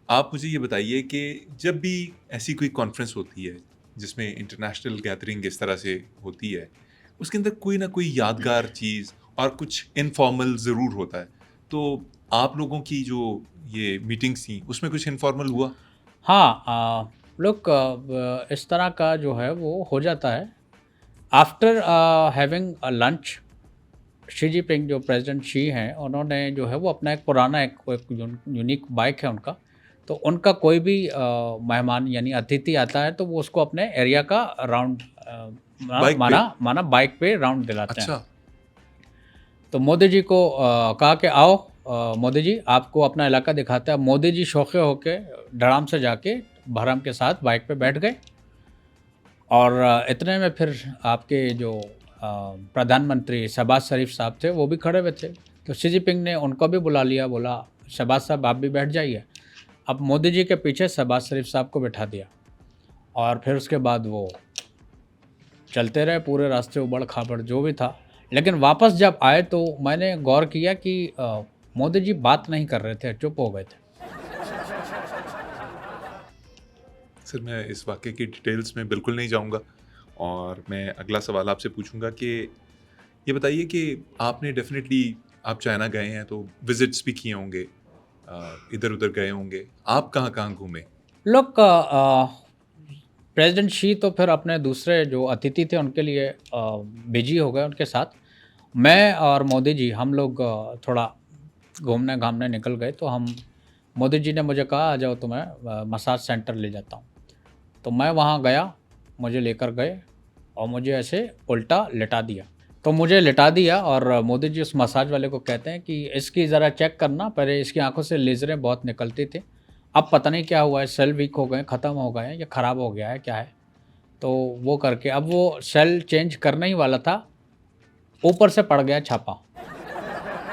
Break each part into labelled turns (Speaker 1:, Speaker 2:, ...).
Speaker 1: आप मुझे ये बताइए कि जब भी ऐसी कोई कॉन्फ्रेंस होती है, जिसमें इंटरनेशनल गैदरिंग इस तरह से होती है, उसके अंदर कोई ना कोई यादगार चीज़ और कुछ इनफॉर्मल ज़रूर होता है। तो आप लोगों की जो ये मीटिंग्स थी, उसमें कुछ इनफॉर्मल हुआ?
Speaker 2: हाँ, लुक, इस तरह का जो है वो हो जाता है after having a lunch. Xi Jinping जो प्रेसिडेंट शी हैं, उन्होंने जो है वो अपना एक पुराना एक यूनिक बाइक है उनका। तो उनका कोई भी मेहमान यानी अतिथि आता है तो वो उसको अपने एरिया का राउंड
Speaker 1: बाइक पे?
Speaker 2: माना माना बाइक पे राउंड दिलाते हैं।
Speaker 1: अच्छा।
Speaker 2: तो मोदी जी को कहा कि आओ, मोदी जी आपको अपना इलाका दिखाते हैं। मोदी जी शौके होके धड़ाम से जाके बहरम के साथ बाइक पे बैठ गए। और इतने में फिर आपके जो प्रधानमंत्री शहबाज शरीफ साहब थे वो भी खड़े हुए थे। तो शी जिनपिंग ने उनको भी बुला लिया, बोला शहबाज साहब आप भी बैठ जाइए। अब मोदी जी के पीछे शहबाज शरीफ साहब को बिठा दिया और फिर उसके बाद वो चलते रहे पूरे रास्ते, उबड़ खाबड़ जो भी था। लेकिन वापस जब आए तो मैंने गौर किया कि मोदी जी बात नहीं कर रहे थे, चुप हो गए थे।
Speaker 1: सर, मैं इस वाक़ये की डिटेल्स में बिल्कुल नहीं जाऊँगा और मैं अगला सवाल आपसे पूछूँगा कि ये बताइए कि आपने डेफ़िनेटली आप चाइना गए हैं तो विज़िट्स भी किए होंगे, इधर-उधर गए होंगे। आप कहाँ-कहाँ घूमे?
Speaker 2: लोग प्रेसिडेंट शी तो फिर अपने दूसरे जो अतिथि थे उनके लिए बिजी हो गए उनके साथ। मैं और मोदी जी हम लोग थोड़ा घूमने घामने निकल गए। तो हम मोदी जी ने मुझे कहा आ जाओ तुम्हें मसाज सेंटर ले जाता हूँ। तो मैं वहाँ गया, मुझे लेकर गए और मुझे ऐसे उल्टा लिटा दिया। तो मुझे लिटा दिया और मोदी जी उस मसाज वाले को कहते हैं कि इसकी ज़रा चेक करना, पहले इसकी आंखों से लेज़रें बहुत निकलती थी, अब पता नहीं क्या हुआ है, सेल वीक हो गए, ख़त्म हो गए हैं या ख़राब हो गया है, क्या है। तो वो करके अब वो सेल चेंज करना ही वाला था, ऊपर से पड़ गया छापा।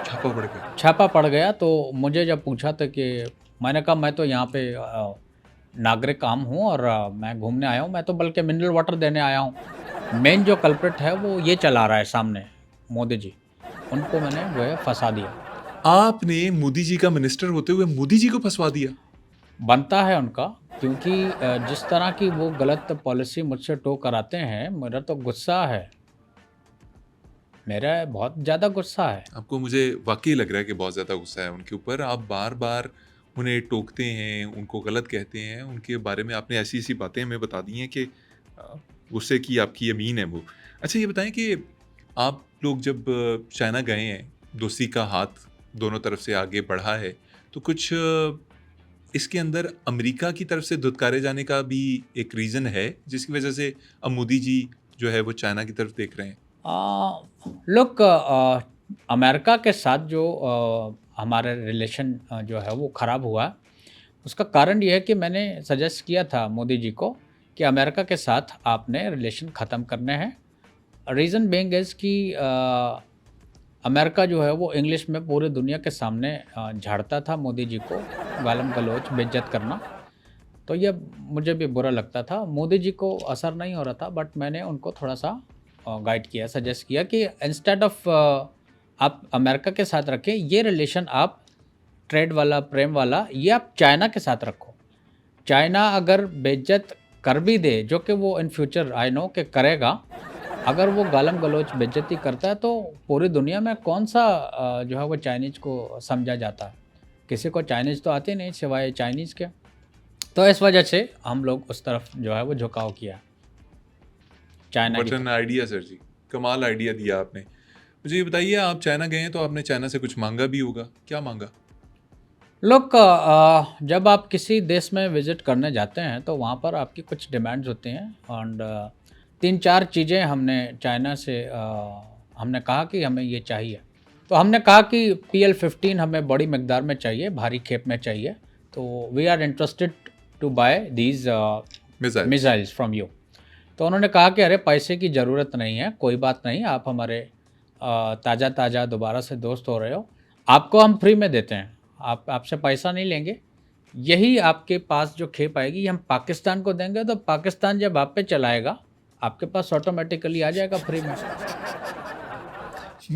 Speaker 1: छापा पड़ गया।
Speaker 2: छापा पड़ गया तो मुझे जब पूछा था कि मैंने कहा मैं तो यहाँ पे नागरिक आम हूँ और मैं घूमने आया हूँ, मैं तो बल्कि मिनरल वाटर देने आया हूँ। मेन जो कल्प्रिट है वो ये चला रहा है सामने, मोदी जी। उनको मैंने जो है फँसा दिया।
Speaker 1: आपने मोदी जी का मिनिस्टर होते हुए मोदी जी को फँसवा दिया?
Speaker 2: बनता है उनका, क्योंकि जिस तरह की वो गलत पॉलिसी मुझसे टो कराते हैं, मेरा तो गुस्सा है, मेरा बहुत ज़्यादा गुस्सा है।
Speaker 1: आपको मुझे वाक़ई लग रहा है कि बहुत ज़्यादा गुस्सा है उनके ऊपर। आप बार-बार उन्हें टोकते हैं, उनको गलत कहते हैं, उनके बारे में आपने ऐसी-ऐसी बातें हमें बता दी हैं कि गुस्से की आपकी ज़मीन है वो। अच्छा, ये बताएँ कि आप लोग जब चाइना गए हैं, दोस्ती का हाथ दोनों तरफ से आगे बढ़ा है, तो कुछ इसके अंदर अमेरिका की तरफ से धुतकारे जाने का भी एक रीज़न है, जिसकी वज़ह से अब मोदी जी जो है वो चाइना की तरफ देख रहे हैं?
Speaker 2: लुक, अमेरिका के साथ जो हमारे रिलेशन जो है वो ख़राब हुआ, उसका कारण ये है कि मैंने सजेस्ट किया था मोदी जी को कि अमेरिका के साथ आपने रिलेशन ख़त्म करने हैं। रीज़न बीइंग इज़ कि अमेरिका जो है वो इंग्लिश में पूरे दुनिया के सामने झाड़ता था मोदी जी को, गालम गलौच, बेइज्जत करना। तो ये मुझे भी बुरा लगता था। मोदी जी को असर नहीं हो रहा था, बट मैंने उनको थोड़ा-सा गाइड किया, सजेस्ट किया कि इंस्टेड ऑफ आप अमेरिका के साथ रखें, ये रिलेशन आप ट्रेड वाला, प्रेम वाला, ये आप चाइना के साथ रखो। चाइना अगर बेइज्जत कर भी दे, जो कि वो इन फ्यूचर आई नो कि करेगा, अगर वो गालम गलौच बेइज्जती करता है तो पूरी दुनिया में कौन-सा जो है वो चाइनीज़ को समझा जाता है। किसी को चाइनीज़ तो आती नहीं सिवाय चाइनीज़ के। तो इस वजह से हम लोग उस तरफ जो है वो झुकाव किया, चाइना की
Speaker 1: व्हाट एन
Speaker 2: तरफ।
Speaker 1: आइडिया सर जी। कमाल आइडिया दिया आपने। मुझे ये बताइए, आप चाइना गए हैं तो आपने चाइना से कुछ माँगा भी होगा, क्या माँगा?
Speaker 2: लोग जब आप किसी देश में विज़िट करने जाते हैं तो वहाँ पर आपकी कुछ डिमांड्स होती हैं एंड 3-4 चीज़ें हमने चाइना से हमने कहा कि हमें ये चाहिए। तो हमने कहा कि PL-15 हमें बड़ी मिकदार में चाहिए, भारी खेप में चाहिए। तो we are interested to buy these
Speaker 1: missiles.
Speaker 2: Missiles from you. तो उन्होंने कहा कि अरे पैसे की ज़रूरत नहीं है, कोई बात नहीं, आप हमारे ताज़ा-ताज़ा दोबारा से दोस्त हो रहे हो, आपको हम फ्री में देते हैं, आप आपसे पैसा नहीं लेंगे। यही आपके पास जो खेप आएगी ये हम पाकिस्तान को देंगे, तो पाकिस्तान जब आप पे चलाएगा, आपके पास ऑटोमेटिकली आ जाएगा फ्री में।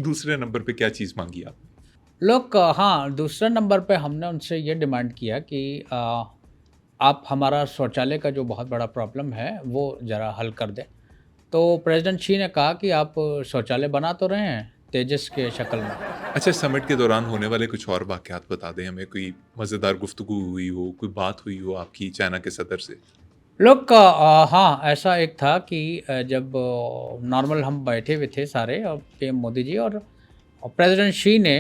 Speaker 1: दूसरे नंबर पे क्या चीज़ माँगी आपने?
Speaker 2: लोग हाँ, दूसरे नंबर पे हमने उनसे ये डिमांड किया कि आप हमारा शौचालय का जो बहुत बड़ा प्रॉब्लम है, वो ज़रा हल कर दें। तो प्रेज़िडेंट शी ने कहा कि आप शौचालय बना तो रहे हैं, तेजस के शक्ल में।
Speaker 1: अच्छा, समिट के दौरान होने वाले कुछ और वाक़यात बता दें हमें, कोई मज़ेदार गुफ्तगू हुई हो, कोई बात हुई हो आपकी चाइना के सदर से?
Speaker 2: लोग हाँ, ऐसा एक था कि जब नॉर्मल हम बैठे हुए थे सारे और पीएम मोदी जी और प्रेज़िडेंट शी ने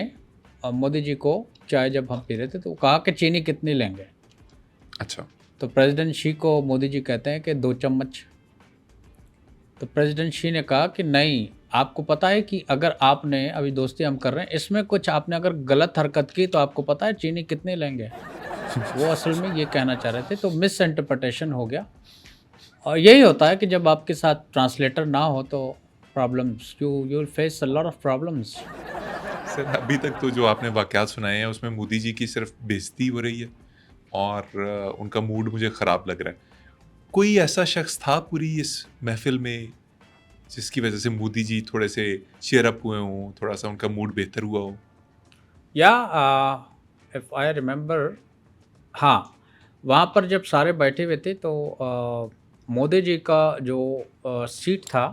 Speaker 2: मोदी जी को चाय जब हम पी रहे थे, तो कहा कि चीनी कितनी लेंगे?
Speaker 1: अच्छा,
Speaker 2: तो प्रेज़िडेंट शी को मोदी जी कहते हैं कि 2 चम्मच। तो प्रेसिडेंट शी ने कहा कि नहीं, आपको पता है कि अगर आपने अभी दोस्ती हम कर रहे हैं, इसमें कुछ आपने अगर गलत हरकत की तो आपको पता है चीनी कितनी लेंगे? वो असल में ये कहना चाह रहे थे, तो मिस इंटरप्रिटेशन हो गया। और यही होता है कि जब आपके साथ ट्रांसलेटर ना हो तो problems you will face a lot of problems.
Speaker 1: Sir अभी तक तो जो आपने वाक़यात सुनाए हैं उसमें मोदी जी की सिर्फ़ बेइज़्ज़ती हो रही है और उनका मूड मुझे ख़राब लग रहा है। कोई ऐसा शख़्स था पूरी इस महफ़िल में जिसकी वज़ह से मोदी जी थोड़े से चीयर अप हुए हों, थोड़ा-सा उनका मूड बेहतर हुआ हो?
Speaker 2: या इफ़ आई रिमेंबर हाँ, वहाँ पर जब सारे बैठे हुए थे तो मोदी जी का जो सीट था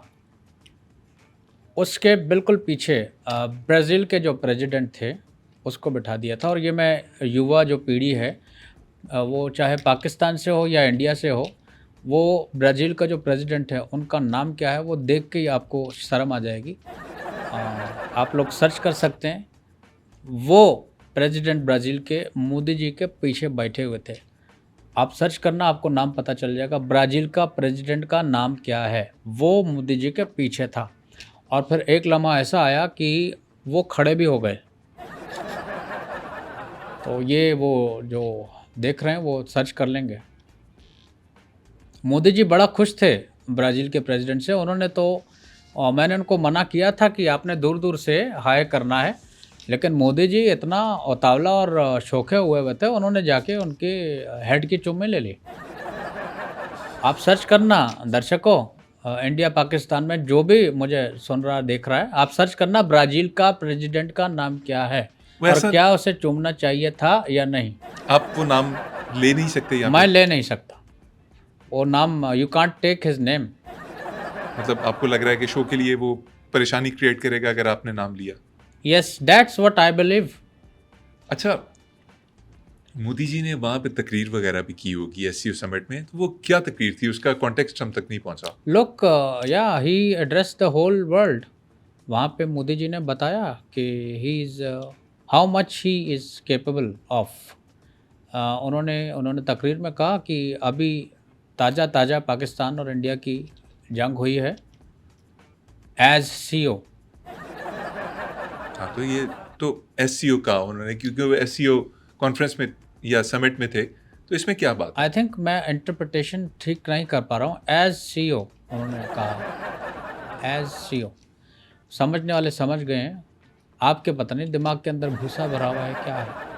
Speaker 2: उसके बिल्कुल पीछे ब्राज़ील के जो प्रेसिडेंट थे, उसको बिठा दिया था और ये मैं युवा जो पीढ़ी है वो चाहे पाकिस्तान से हो या इंडिया से हो, वो ब्राज़ील का जो प्रेसिडेंट है, उनका नाम क्या है, वो देख के ही आपको शर्म आ जाएगी। अ, आप लोग सर्च कर सकते हैं, वो प्रेसिडेंट ब्राज़ील के मोदी जी के पीछे बैठे हुए थे। आप सर्च करना आपको नाम पता चल जाएगा, ब्राज़ील का प्रेसिडेंट का नाम क्या है, वो मोदी जी के पीछे था। और फिर एक लम्हा ऐसा आया कि वो खड़े भी हो गए। तो ये वो जो देख रहे हैं वो सर्च कर लेंगे। मोदी जी बड़ा खुश थे ब्राज़ील के प्रेसिडेंट से। उन्होंने तो मैंने उनको मना किया था कि आपने दूर-दूर से हाय करना है, लेकिन मोदी जी इतना उतावला और शौखे हुए हुए थे, उन्होंने जाके उनके हेड की चुम्मी ले ली। आप सर्च करना दर्शकों, इंडिया पाकिस्तान में जो भी मुझे सुन रहा देख रहा है, आप सर्च करना ब्राज़ील का प्रेसिडेंट का नाम क्या है
Speaker 1: वो
Speaker 2: और
Speaker 1: ऐसा
Speaker 2: क्या उसे चूमना चाहिए था या नहीं?
Speaker 1: आप वो नाम ले नहीं सकते यहाँ
Speaker 2: मैं
Speaker 1: पे?
Speaker 2: ले नहीं सकता। वो नाम you can't take his name.
Speaker 1: मतलब आपको लग रहा है कि शो के लिए वो परेशानी क्रिएट करेगा अगर आपने नाम लिया?
Speaker 2: Yes, that's what I believe.
Speaker 1: अच्छा, मोदी जी ने वहाँ पे तकरीर वगैरह भी की होगी एससीओ समिट में, तो वो क्या तकरीर थी? उसका कॉन्टेक्स्ट हम तक नहीं पहुँचा।
Speaker 2: लुक या ही एड्रेस्ड द होल वर्ल्ड। वहाँ पे मोदी जी ने बताया कि he is how much he is capable of. उन्होंने उन्होंने तकरीर में कहा कि अभी ताज़ा-ताज़ा पाकिस्तान और इंडिया की जंग हुई है एज़ सीओ।
Speaker 1: हाँ, तो ये तो एससीओ का उन्होंने क्योंकि वो एससीओ कॉन्फ्रेंस में या समिट में थे, तो इसमें क्या बात है?
Speaker 2: आई थिंक मैं इंटरप्रिटेशन ठीक नहीं कर पा रहा हूँ। एज़ सीओ उन्होंने कहा, एज़ सीओ। समझने वाले समझ गए हैं। आपके पता नहीं दिमाग के अंदर भूसा भरा हुआ है क्या है?